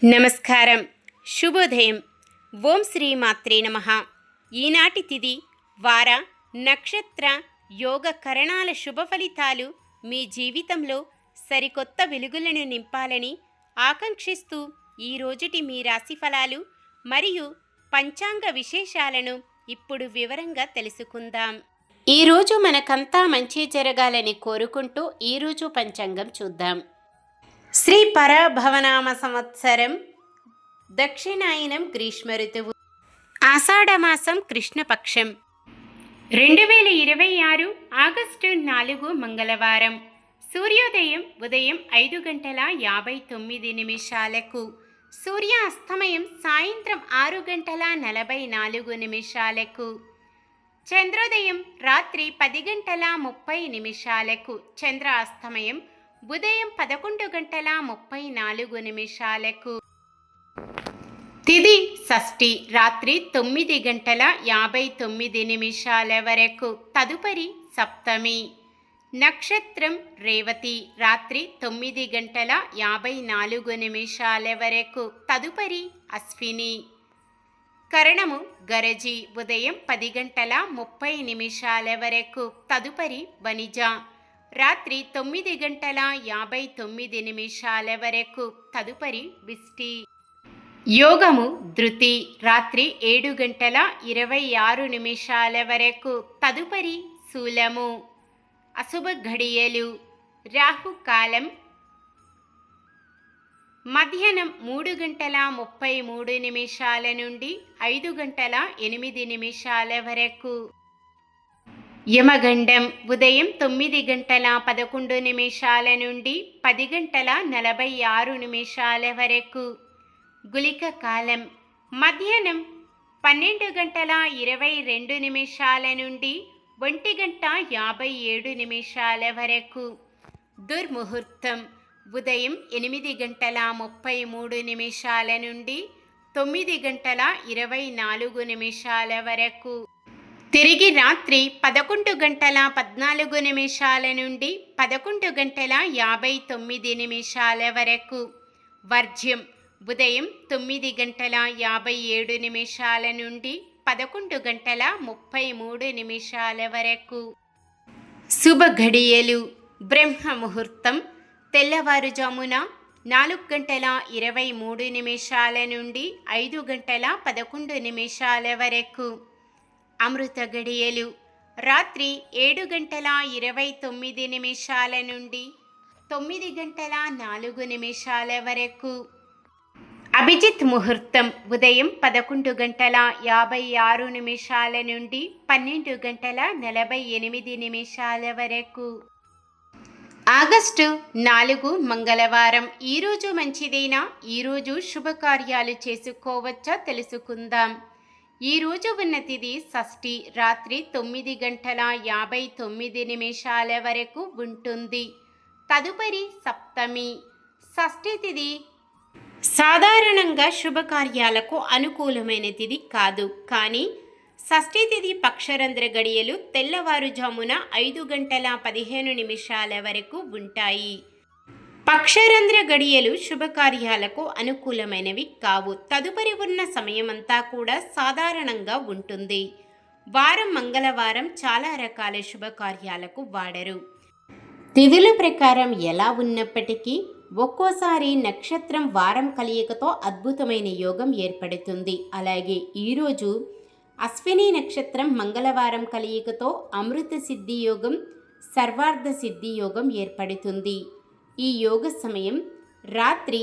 నమస్కారం. శుభోదయం. ఓం శ్రీ మాత్రే నమః. ఈనాటి తిథి, వార, నక్షత్ర, యోగ కరణాల శుభ ఫలితాలు మీ జీవితంలో సరికొత్త వెలుగులను నింపాలని ఆకాంక్షిస్తూ ఈ రోజుటి మీ రాశి ఫలాలు మరియు పంచాంగ విశేషాలను ఇప్పుడు వివరంగా తెలుసుకుందాం. ఈరోజు మనకంతా మంచి జరగాలని కోరుకుంటూ ఈరోజు పంచాంగం చూద్దాం. శ్రీ పరభవనామ సంవత్సరం, దక్షిణాయనం, గ్రీష్మ ఋతువు, ఆషాఢమాసం, కృష్ణపక్షం, 2026 ఆగస్టు 4 మంగళవారం. సూర్యోదయం ఉదయం 5:59, సూర్యాస్తమయం సాయంత్రం 6:44, చంద్రోదయం రాత్రి 10:30, చంద్రాస్తమయం ఉదయం 11:34. తిథి షష్ఠి రాత్రి 9:59 వరకు, తదుపరి సప్తమి. నక్షత్రం రేవతి రాత్రి 9:54 వరకు, తదుపరి అశ్విని. కరణము గరజి ఉదయం 10:30 వరకు, తదుపరి వనిజ రాత్రి 9:59 వరకు, తదుపరి విష్టి. యోగము ధృతి రాత్రి 7:26 వరకు, తదుపరి శూలము. అశుభ ఘడియలు రాహుకాలం మధ్యాహ్నం 3:33 నుండి 5:08 వరకు. యమగండం ఉదయం 9:11 నుండి 10:46 వరకు. గుళిక కాలం మధ్యాహ్నం 12:22 నుండి 1:57 వరకు. దుర్ముహూర్తం ఉదయం 8:33 నుండి 9:24 వరకు. తిరిగి రాత్రి 11:14 నుండి 11:59 వరకు. వర్జ్యం ఉదయం 9:57 నుండి 11:33 వరకు. శుభ ఘడియలు బ్రహ్మ ముహూర్తం తెల్లవారుజామున 4:23 నుండి 5:11 వరకు. అమృత గడియలు రాత్రి 7:29 నుండి 9:04 వరకు. అభిజిత్ ముహూర్తం ఉదయం 11:56 నుండి 12:48 వరకు. ఆగస్టు 4 మంగళవారం. ఈరోజు మంచిదేనా? ఈరోజు శుభకార్యాలు చేసుకోవచ్చా తెలుసుకుందాం. ఈరోజు ఉన్న తిథి షష్ఠి రాత్రి 9:59 వరకు ఉంటుంది, తదుపరి సప్తమి. షష్ఠి తిథి సాధారణంగా శుభకార్యాలకు అనుకూలమైన తిథి కాదు, కానీ షష్ఠి తిథి పక్షరంధ్ర గడియలు తెల్లవారుజామున 5:15 వరకు ఉంటాయి. పక్షరంధ్ర గడియలు శుభకార్యాలకు అనుకూలమైనవి కావు. తదుపరి ఉన్న సమయమంతా కూడా సాధారణంగా ఉంటుంది. వారం మంగళవారం చాలా రకాల శుభకార్యాలకు వాడరు. తిథుల ప్రకారం ఎలా ఉన్నప్పటికీ ఒక్కోసారి నక్షత్రం వారం కలయికతో అద్భుతమైన యోగం ఏర్పడుతుంది. అలాగే ఈరోజు అశ్విని నక్షత్రం మంగళవారం కలయికతో అమృత సిద్ధి యోగం, సర్వార్థ సిద్ధి యోగం ఏర్పడుతుంది. ఈ యోగ సమయం రాత్రి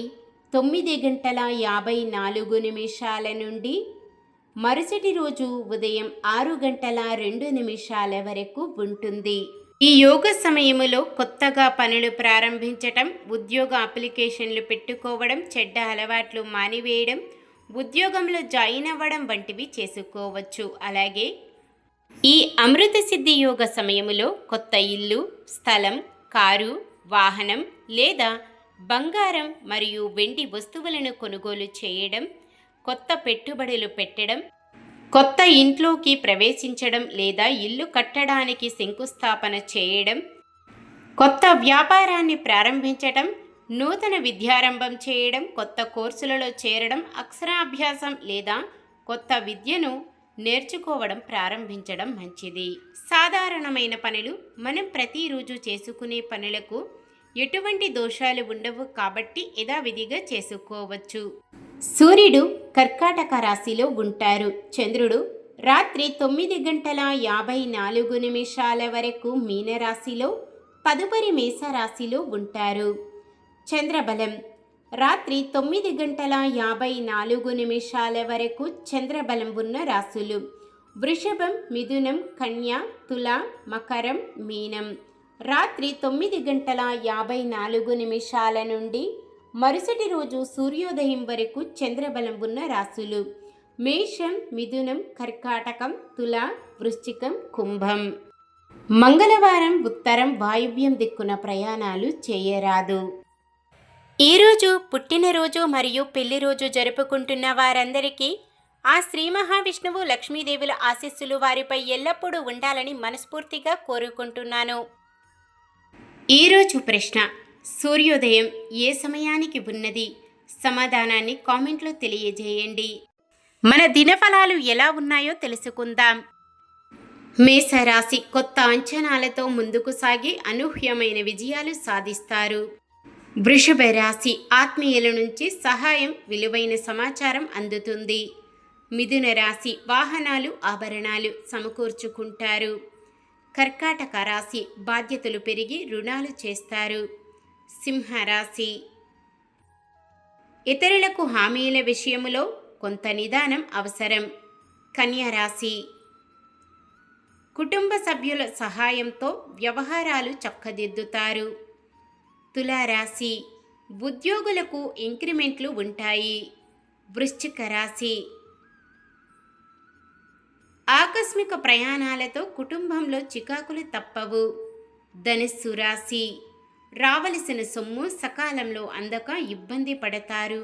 9:54 నుండి మరుసటి రోజు ఉదయం 6:02 వరకు ఉంటుంది. ఈ యోగ సమయములో కొత్తగా పనులు ప్రారంభించటం, ఉద్యోగ అప్లికేషన్లు పెట్టుకోవడం, చెడ్డ అలవాట్లు మానివేయడం, ఉద్యోగంలో జాయిన్ అవ్వడం వంటివి చేసుకోవచ్చు. అలాగే ఈ అమృత సిద్ధి యోగ సమయములో కొత్త ఇల్లు, స్థలం, కారు, వాహనం లేదా బంగారం మరియు వెండి వస్తువులను కొనుగోలు చేయడం, కొత్త పెట్టుబడులు పెట్టడం, కొత్త ఇంట్లోకి ప్రవేశించడం లేదా ఇల్లు కట్టడానికి శంకుస్థాపన చేయడం, కొత్త వ్యాపారాన్ని ప్రారంభించటం, నూతన విద్యారంభం చేయడం, కొత్త కోర్సులలో చేరడం, అక్షరాభ్యాసం లేదా కొత్త విద్యను నేర్చుకోవడం ప్రారంభించడం మంచిది. సాధారణమైన పనులు మనం ప్రతిరోజు చేసుకునే పనులకు ఎటువంటి దోషాలు ఉండవు కాబట్టి యథావిధిగా చేసుకోవచ్చు. సూర్యుడు కర్కాటక రాశిలో ఉంటారు. చంద్రుడు రాత్రి 9:54 వరకు మీనరాశిలో, తదుపరి మేషరాశిలో ఉంటారు. చంద్రబలం రాత్రి 9:54 వరకు చంద్రబలం ఉన్న రాశులు వృషభం, మిథునం, కన్య, తుల, మకరం, మీనం. రాత్రి 9:54 నుండి మరుసటి రోజు సూర్యోదయం వరకు చంద్రబలం ఉన్న రాశులు మేషం, మిథునం, కర్కాటకం, తుల, వృశ్చికం, కుంభం. మంగళవారం ఉత్తరం వాయువ్యం దిక్కున ప్రయాణాలు చేయరాదు. ఈరోజు పుట్టినరోజు మరియు పెళ్లి రోజు జరుపుకుంటున్న వారందరికీ ఆ శ్రీ మహావిష్ణువు, లక్ష్మీదేవుల ఆశీస్సులు వారిపై ఎల్లప్పుడూ ఉండాలని మనస్ఫూర్తిగా కోరుకుంటున్నాను. ఈరోజు ప్రశ్న: సూర్యోదయం ఏ సమయానికి ఉన్నది? సమాధానాన్ని కామెంట్లో తెలియజేయండి. మన దినఫలాలు ఎలా ఉన్నాయో తెలుసుకుందాం. మేషరాశి కొత్త అంచనాలతో ముందుకు సాగి అనూహ్యమైన విజయాలు సాధిస్తారు. వృషభ రాశి ఆత్మీయుల నుంచి సహాయం, విలువైన సమాచారం అందుతుంది. మిథున రాశి వాహనాలు, ఆభరణాలు సమకూర్చుకుంటారు. కర్కాటక రాశి బాధ్యతలు పెరిగి రుణాలు చేస్తారు. సింహరాశి ఇతరులకు హామీల విషయంలో కొంత నిదానం అవసరం. కన్యరాశి కుటుంబ సభ్యుల సహాయంతో వ్యవహారాలు చక్కదిద్దుతారు. తులారాశి ఉద్యోగులకు ఇంక్రిమెంట్లు ఉంటాయి. వృశ్చిక రాశి ఆకస్మిక ప్రయాణాలతో కుటుంబంలో చికాకులు తప్పవు. ధనుస్సు రాశి రావలసిన సొమ్ము సకాలంలో అందక ఇబ్బంది పడతారు.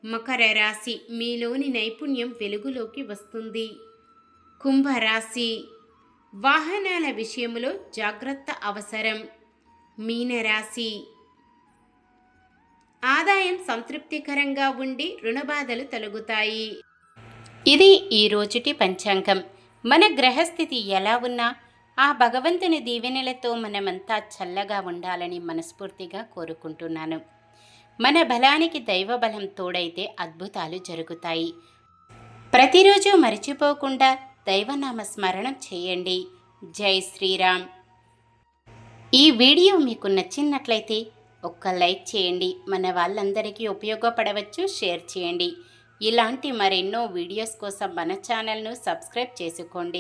మకర రాశి మీలోని నైపుణ్యం వెలుగులోకి వస్తుంది. కుంభరాశి వాహనాల విషయంలో జాగ్రత్త అవసరం. మీనరాశి ఆదాయం సంతృప్తికరంగా ఉండి రుణబాధలు తొలగుతాయి. ఇది ఈ రోజుటి పంచాంగం. మన గ్రహస్థితి ఎలా ఉన్నా ఆ భగవంతుని దీవెనలతో మనమంతా చల్లగా ఉండాలని మనస్ఫూర్తిగా కోరుకుంటున్నాను. మన బలానికి దైవ బలం తోడైతే అద్భుతాలు జరుగుతాయి. ప్రతిరోజు మర్చిపోకుండా దైవనామ స్మరణం చేయండి. జై శ్రీరామ్. ఈ వీడియో మీకు నచ్చినట్లయితే ఒక్క లైక్ చేయండి. మన వాళ్ళందరికీ ఉపయోగపడవచ్చు. షేర్ చేయండి. ఇలాంటి మరెన్నో వీడియోస్ కోసం మన ఛానల్ను సబ్స్క్రైబ్ చేసుకోండి.